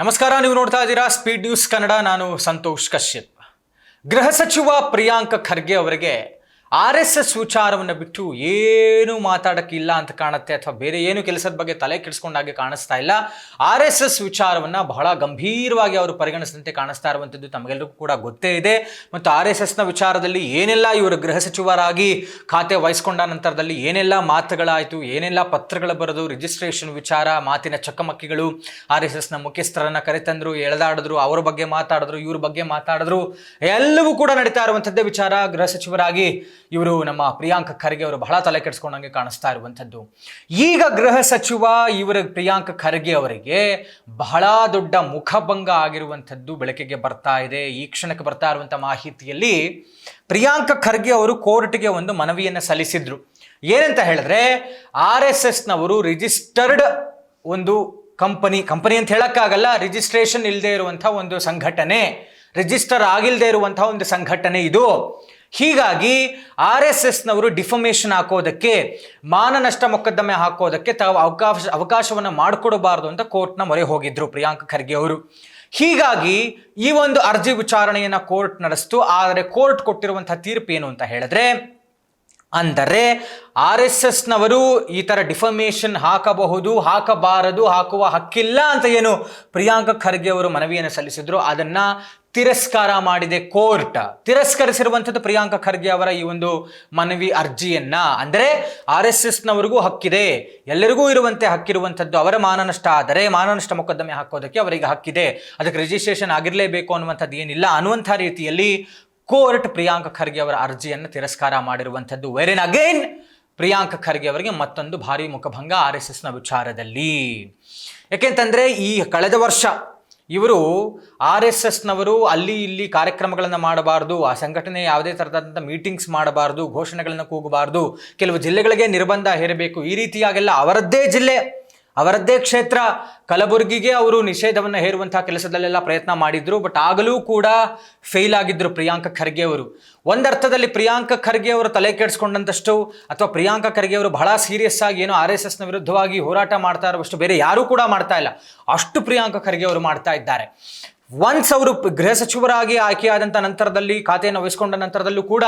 ನಮಸ್ಕಾರ, ನೀವು ನೋಡ್ತಾ ಇದ್ದೀರಾ ಸ್ಪೀಡ್ ನ್ಯೂಸ್ ಕನ್ನಡ. ನಾನು ಸಂತೋಷ್ ಕಶ್ಯಪ್. ಗೃಹ ಸಚಿವ ಪ್ರಿಯಾಂಕ್ ಖರ್ಗೆ ಅವರಿಗೆ RSS ವಿಚಾರವನ್ನು ಬಿಟ್ಟು ಏನು ಮಾತಾಡೋಕ್ಕಿಲ್ಲ ಅಂತ ಕಾಣುತ್ತೆ, ಅಥವಾ ಬೇರೆ ಏನು ಕೆಲಸದ ಬಗ್ಗೆ ತಲೆ ಕೆಡಿಸ್ಕೊಂಡಾಗೆ ಕಾಣಿಸ್ತಾ ಇಲ್ಲ. RSS ವಿಚಾರವನ್ನು ಬಹಳ ಗಂಭೀರವಾಗಿ ಅವರು ಪರಿಗಣಿಸಿದಂತೆ ಕಾಣಿಸ್ತಾ ಇರುವಂಥದ್ದು ತಮಗೆಲ್ಲರಿಗೂ ಕೂಡ ಗೊತ್ತೇ ಇದೆ. ಮತ್ತು RSSನ ವಿಚಾರದಲ್ಲಿ ಏನೆಲ್ಲ ಇವರು ಗೃಹ ಸಚಿವರಾಗಿ ಖಾತೆ ವಹಿಸ್ಕೊಂಡ ನಂತರದಲ್ಲಿ ಏನೆಲ್ಲ ಮಾತುಗಳಾಯಿತು, ಏನೆಲ್ಲ ಪತ್ರಗಳು ಬರೋದು, ರಿಜಿಸ್ಟ್ರೇಷನ್ ವಿಚಾರ, ಮಾತಿನ ಚಕಮಕಿಗಳು, RSSನ ಮುಖ್ಯಸ್ಥರನ್ನು ಕರೆತಂದರು, ಎಳೆದಾಡಿದ್ರು, ಅವರ ಬಗ್ಗೆ ಮಾತಾಡಿದ್ರು, ಇವ್ರ ಬಗ್ಗೆ ಮಾತಾಡಿದ್ರು, ಎಲ್ಲವೂ ಕೂಡ ನಡೀತಾ ಇರುವಂಥದ್ದೇ ವಿಚಾರ. ಗೃಹ ಸಚಿವರಾಗಿ ಇವರು ನಮ್ಮ ಪ್ರಿಯಾಂಕ್ ಖರ್ಗೆ ಅವರು ಬಹಳ ತಲೆ ಕೆಡಿಸ್ಕೊಂಡಂಗೆ ಕಾಣಿಸ್ತಾ ಇರುವಂಥದ್ದು. ಈಗ ಗೃಹ ಸಚಿವ ಪ್ರಿಯಾಂಕ್ ಖರ್ಗೆ ಅವರಿಗೆ ಬಹಳ ದೊಡ್ಡ ಮುಖಭಂಗ ಆಗಿರುವಂಥದ್ದು ಬೆಳಕಿಗೆ ಬರ್ತಾ ಇದೆ. ಈ ಕ್ಷಣಕ್ಕೆ ಬರ್ತಾ ಇರುವಂಥ ಮಾಹಿತಿಯಲ್ಲಿ ಪ್ರಿಯಾಂಕ್ ಖರ್ಗೆ ಅವರು ಕೋರ್ಟ್ಗೆ ಒಂದು ಮನವಿಯನ್ನು ಸಲ್ಲಿಸಿದ್ರು. ಏನಂತ ಹೇಳಿದ್ರೆ, RSSನವರು ರಿಜಿಸ್ಟರ್ಡ್ ಒಂದು ಕಂಪನಿ ಅಂತ ಹೇಳಕ್ಕಾಗಲ್ಲ, ರಿಜಿಸ್ಟ್ರೇಷನ್ ಇಲ್ಲದೆ ಇರುವಂಥ ಒಂದು ಸಂಘಟನೆ, ರಿಜಿಸ್ಟರ್ ಆಗಿಲ್ಲದೆ ಇರುವಂಥ ಒಂದು ಸಂಘಟನೆ ಇದು. ಹೀಗಾಗಿ RSSನವರು ಡಿಫಮೇಷನ್ ಹಾಕೋದಕ್ಕೆ, ಮಾನನಷ್ಟ ಮೊಕದ್ದಮೆ ಹಾಕೋದಕ್ಕೆ ತಾವು ಅವಕಾಶವನ್ನು ಮಾಡಿಕೊಡಬಾರ್ದು ಅಂತ ಕೋರ್ಟ್ನ ಮೊರೆ ಹೋಗಿದ್ರು ಪ್ರಿಯಾಂಕ್ ಖರ್ಗೆ ಅವರು. ಹೀಗಾಗಿ ಈ ಒಂದು ಅರ್ಜಿ ವಿಚಾರಣೆಯನ್ನು ಕೋರ್ಟ್ ನಡೆಸ್ತು. ಆದರೆ ಕೋರ್ಟ್ ಕೊಟ್ಟಿರುವಂತಹ ತೀರ್ಪು ಏನು ಅಂತ ಹೇಳಿದ್ರೆ, ಅಂದರೆ RSSನವರು ಈ ಥರ ಡಿಫಮೇಷನ್ ಹಾಕಬಹುದು, ಹಾಕಬಾರದು, ಹಾಕುವ ಹಕ್ಕಿಲ್ಲ ಅಂತ ಏನು ಪ್ರಿಯಾಂಕ್ ಖರ್ಗೆ ಅವರು ಮನವಿಯನ್ನು ಸಲ್ಲಿಸಿದ್ರು, ಅದನ್ನು ತಿರಸ್ಕಾರ ಮಾಡಿದೆ ಕೋರ್ಟ್. ತಿರಸ್ಕರಿಸಿರುವಂಥದ್ದು ಪ್ರಿಯಾಂಕ್ ಖರ್ಗೆ ಅವರ ಈ ಒಂದು ಮನವಿ ಅರ್ಜಿಯನ್ನ. ಅಂದರೆ RSSನವರಿಗೂ ಹಕ್ಕಿದೆ, ಎಲ್ಲರಿಗೂ ಇರುವಂತೆ ಹಕ್ಕಿರುವಂಥದ್ದು. ಅವರ ಮಾನನಷ್ಟ ಆದರೆ ಮಾನನಷ್ಟ ಮೊಕದ್ದಮೆ ಹಾಕೋದಕ್ಕೆ ಅವರಿಗೆ ಹಕ್ಕಿದೆ, ಅದಕ್ಕೆ ರಿಜಿಸ್ಟ್ರೇಷನ್ ಆಗಿರಲೇಬೇಕು ಅನ್ನುವಂಥದ್ದು ಏನಿಲ್ಲ ಅನ್ನುವಂಥ ರೀತಿಯಲ್ಲಿ ಕೋರ್ಟ್ ಪ್ರಿಯಾಂಕ್ ಖರ್ಗೆ ಅವರ ಅರ್ಜಿಯನ್ನು ತಿರಸ್ಕಾರ ಮಾಡಿರುವಂಥದ್ದು. ವೇರೇನ್ ಅಗೇನ್ ಪ್ರಿಯಾಂಕ್ ಖರ್ಗೆ ಅವರಿಗೆ ಮತ್ತೊಂದು ಭಾರಿ ಮುಖಭಂಗ RSSನ ವಿಚಾರದಲ್ಲಿ. ಯಾಕೆಂತಂದರೆ ಈ ಕಳೆದ ವರ್ಷ ಇವರು RSSನವರು ಅಲ್ಲಿ ಇಲ್ಲಿ ಕಾರ್ಯಕ್ರಮಗಳನ್ನು ಮಾಡಬಾರ್ದು, ಆ ಸಂಘಟನೆ ಯಾವುದೇ ಥರದಂಥ ಮೀಟಿಂಗ್ಸ್ ಮಾಡಬಾರ್ದು, ಘೋಷಣೆಗಳನ್ನು ಕೂಗಬಾರ್ದು, ಕೆಲವು ಜಿಲ್ಲೆಗಳಿಗೆ ನಿರ್ಬಂಧ ಹೇರಬೇಕು, ಈ ರೀತಿಯಾಗೆಲ್ಲ ಅವರದ್ದೇ ಜಿಲ್ಲೆ, ಅವರದ್ದೇ ಕ್ಷೇತ್ರ ಕಲಬುರಗಿಗೆ ಅವರು ನಿಷೇಧವನ್ನು ಹೇರುವಂಥ ಕೆಲಸದಲ್ಲೆಲ್ಲ ಪ್ರಯತ್ನ ಮಾಡಿದ್ರು. ಬಟ್ ಆಗಲೂ ಕೂಡ ಫೇಲ್ ಆಗಿದ್ದರು ಪ್ರಿಯಾಂಕ್ ಖರ್ಗೆ ಅವರು. ಒಂದರ್ಥದಲ್ಲಿ ಪ್ರಿಯಾಂಕ್ ಖರ್ಗೆ ಅವರು ತಲೆ ಕೆಡಿಸ್ಕೊಂಡಂತಷ್ಟು, ಅಥವಾ ಪ್ರಿಯಾಂಕ್ ಖರ್ಗೆ ಅವರು ಬಹಳ ಸೀರಿಯಸ್ ಆಗಿ ಏನೋ RSSನ ವಿರುದ್ಧವಾಗಿ ಹೋರಾಟ ಮಾಡ್ತಾ ಇರುವಷ್ಟು ಬೇರೆ ಯಾರೂ ಕೂಡ ಮಾಡ್ತಾ ಇಲ್ಲ, ಅಷ್ಟು ಪ್ರಿಯಾಂಕ್ ಖರ್ಗೆ ಅವರು ಮಾಡ್ತಾ ಇದ್ದಾರೆ. ಒನ್ಸ್ ಅವರು ಗೃಹ ಸಚಿವರಾಗಿ ಆಯ್ಕೆಯಾದಂಥ ನಂತರದಲ್ಲಿ, ಖಾತೆಯನ್ನು ವಹಿಸ್ಕೊಂಡ ನಂತರದಲ್ಲೂ ಕೂಡ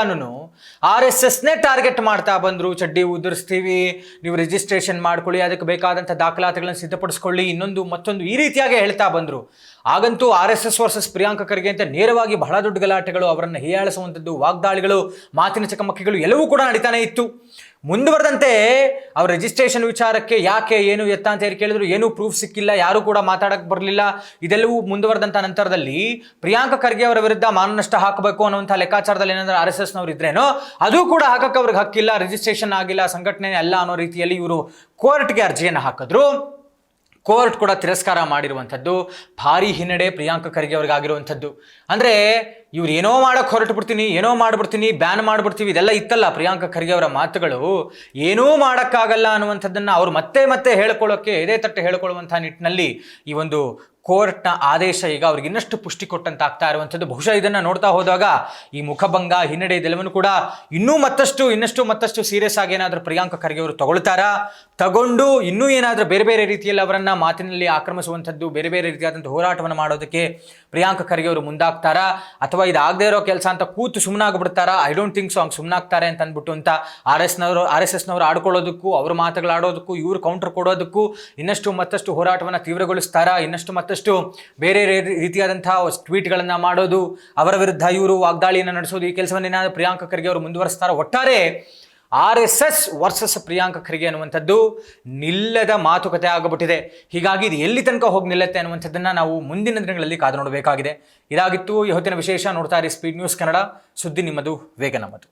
RSSನೇ ಟಾರ್ಗೆಟ್ ಮಾಡ್ತಾ ಬಂದರು. ಚಡ್ಡಿ ಉದುರಿಸ್ತೀವಿ, ನೀವು ರಿಜಿಸ್ಟ್ರೇಷನ್ ಮಾಡ್ಕೊಳ್ಳಿ, ಅದಕ್ಕೆ ಬೇಕಾದಂಥ ದಾಖಲಾತಿಗಳನ್ನು ಸಿದ್ಧಪಡಿಸ್ಕೊಳ್ಳಿ, ಇನ್ನೊಂದು ಮತ್ತೊಂದು, ಈ ರೀತಿಯಾಗಿ ಹೇಳ್ತಾ ಬಂದರು. ಆಗಂತೂ RSS ವರ್ಸಸ್ ಪ್ರಿಯಾಂಕ್ ಖರ್ಗೆ ಅಂತ ನೇರವಾಗಿ ಬಹಳ ದೊಡ್ಡ ಗಲಾಟೆಗಳು, ಅವರನ್ನು ಹೀಯಾಳಿಸುವಂಥದ್ದು, ವಾಗ್ದಾಳಿಗಳು, ಮಾತಿನ ಚಕಮಕಿಗಳು ಎಲ್ಲವೂ ಕೂಡ ನಡೀತಾನೆ ಇತ್ತು. ಮುಂದುವರೆದಂತೆ ಅವ್ರ ರಿಜಿಸ್ಟ್ರೇಷನ್ ವಿಚಾರಕ್ಕೆ ಯಾಕೆ ಏನು ಎತ್ತ ಅಂತ ಹೇಳಿ ಕೇಳಿದ್ರು, ಏನೂ ಪ್ರೂಫ್ ಸಿಕ್ಕಿಲ್ಲ, ಯಾರೂ ಕೂಡ ಮಾತಾಡಕ್ಕೆ ಬರಲಿಲ್ಲ. ಇದೆಲ್ಲವೂ ಮುಂದುವರೆದಂಥ ನಂತರದಲ್ಲಿ ಪ್ರಿಯಾಂಕ್ ಖರ್ಗೆ ಅವರ ವಿರುದ್ಧ ಮಾನನಷ್ಟ ಹಾಕಬೇಕು ಅನ್ನುವಂಥ ಲೆಕ್ಕಾಚಾರದಲ್ಲಿ ಏನಾದರೂ RSSನವ್ರು ಇದ್ರೇನೋ ಅದು ಕೂಡ ಹಾಕಕ್ಕೆ ಅವ್ರಿಗೆ ಹಕ್ಕಿಲ್ಲ, ರಿಜಿಸ್ಟ್ರೇಷನ್ ಆಗಿಲ್ಲ, ಸಂಘಟನೆ ಅಲ್ಲ ಅನ್ನೋ ರೀತಿಯಲ್ಲಿ ಇವರು ಕೋರ್ಟ್ಗೆ ಅರ್ಜಿಯನ್ನು ಹಾಕಿದ್ರು. ಕೋರ್ಟ್ ಕೂಡ ತಿರಸ್ಕಾರ ಮಾಡಿರುವಂಥದ್ದು. ಭಾರಿ ಹಿನ್ನಡೆ ಪ್ರಿಯಾಂಕ್ ಖರ್ಗೆ ಅವ್ರಿಗೆ ಆಗಿರುವಂಥದ್ದು. ಅಂದರೆ ಇವ್ರು ಏನೋ ಮಾಡೋಕ್ಕೆ ಹೊರಟು ಬಿಡ್ತೀನಿ, ಏನೋ ಮಾಡಿಬಿಡ್ತೀನಿ, ಬ್ಯಾನ್ ಮಾಡಿಬಿಡ್ತೀವಿ, ಇದೆಲ್ಲ ಇತ್ತಲ್ಲ ಪ್ರಿಯಾಂಕ್ ಖರ್ಗೆ ಅವರ ಮಾತುಗಳು. ಏನೂ ಮಾಡೋಕ್ಕಾಗಲ್ಲ ಅನ್ನುವಂಥದ್ದನ್ನು ಅವರು ಮತ್ತೆ ಮತ್ತೆ ಹೇಳ್ಕೊಳ್ಳೋಕ್ಕೆ, ಎದೆ ತಟ್ಟು ಹೇಳ್ಕೊಳ್ಳುವಂಥ ನಿಟ್ಟಿನಲ್ಲಿ ಈ ಒಂದು ಕೋರ್ಟ್ನ ಆದೇಶ ಈಗ ಅವ್ರಿಗೆ ಇನ್ನಷ್ಟು ಪುಷ್ಟಿ ಕೊಟ್ಟಂತ ಆಗ್ತಾ ಇರುವಂಥದ್ದು. ಬಹುಶಃ ಇದನ್ನು ನೋಡ್ತಾ ಹೋದಾಗ ಈ ಮುಖಭಂಗ, ಹಿನ್ನಡೆ ಇದೆಲ್ಲವನ್ನು ಕೂಡ ಇನ್ನಷ್ಟು ಮತ್ತಷ್ಟು ಸೀರಿಯಸ್ ಆಗಿ ಏನಾದರೂ ಪ್ರಿಯಾಂಕ್ ಖರ್ಗೆ ಅವರು ತಗೊಂಡು ಇನ್ನೂ ಏನಾದರೂ ಬೇರೆ ಬೇರೆ ರೀತಿಯಲ್ಲಿ ಅವರನ್ನು ಮಾತಿನಲ್ಲಿ ಆಕ್ರಮಿಸುವಂಥದ್ದು, ಬೇರೆ ಬೇರೆ ರೀತಿಯಾದಂಥ ಹೋರಾಟವನ್ನು ಮಾಡೋದಕ್ಕೆ ಪ್ರಿಯಾಂಕ್ ಖರ್ಗೆ ಅವರು ಮುಂದಾಗ್ತಾರಾ, ಅಥವಾ ಇದಾಗದೇ ಇರೋ ಕೆಲಸ ಅಂತ ಕೂತು ಸುಮ್ಮನಾಗ್ಬಿಡ್ತಾರಾ? I don't think so. ಹಂಗೆ ಸುಮ್ಮನಾಗ್ತಾರೆ ಅಂತ ಅಂದ್ಬಿಟ್ಟು ಅಂತ RSSನವರು ಆಡ್ಕೊಳ್ಳೋದಕ್ಕೂ, ಅವ್ರ ಮಾತುಗಳಾಡೋದಕ್ಕೂ, ಇವರು ಕೌಂಟರ್ ಕೊಡೋದಕ್ಕೂ ಇನ್ನಷ್ಟು ಮತ್ತಷ್ಟು ಹೋರಾಟವನ್ನು ತೀವ್ರಗೊಳಿಸ್ತಾರಾ? ಇನ್ನಷ್ಟು ಮತ್ತಷ್ಟು ಬೇರೆ ರೀತಿಯಾದಂಥ ಟ್ವೀಟ್ಗಳನ್ನು ಮಾಡೋದು, ಅವರ ವಿರುದ್ಧ ಇವರು ವಾಗ್ದಾಳಿಯನ್ನು ನಡೆಸೋದು, ಈ ಕೆಲಸವನ್ನೇನಾದರೂ ಪ್ರಿಯಾಂಕ್ ಖರ್ಗೆ ಅವರು ಮುಂದುವರಿಸ್ತಾರ? ಒಟ್ಟಾರೆ RSS ವರ್ಸಸ್ ಪ್ರಿಯಾಂಕ್ ಖರ್ಗೆ ಅನ್ನುವಂಥದ್ದು ನಿಲ್ಲದ ಮಾತುಕತೆ ಆಗಿಬಿಟ್ಟಿದೆ. ಹೀಗಾಗಿ ಇದು ಎಲ್ಲಿ ತನಕ ಹೋಗಿ ನಿಲ್ಲುತ್ತೆ ಅನ್ನುವಂಥದ್ದನ್ನು ನಾವು ಮುಂದಿನ ದಿನಗಳಲ್ಲಿ ಕಾದು ನೋಡಬೇಕಾಗಿದೆ. ಇದಾಗಿತ್ತು ಇವತ್ತಿನ ವಿಶೇಷ. ನೋಡ್ತಾ ಇರಿ ಸ್ಪೀಡ್ ನ್ಯೂಸ್ ಕನ್ನಡ, ಸುದ್ದಿ ನಿಮ್ಮದು, ವೇಗ ನಮ್ಮದು.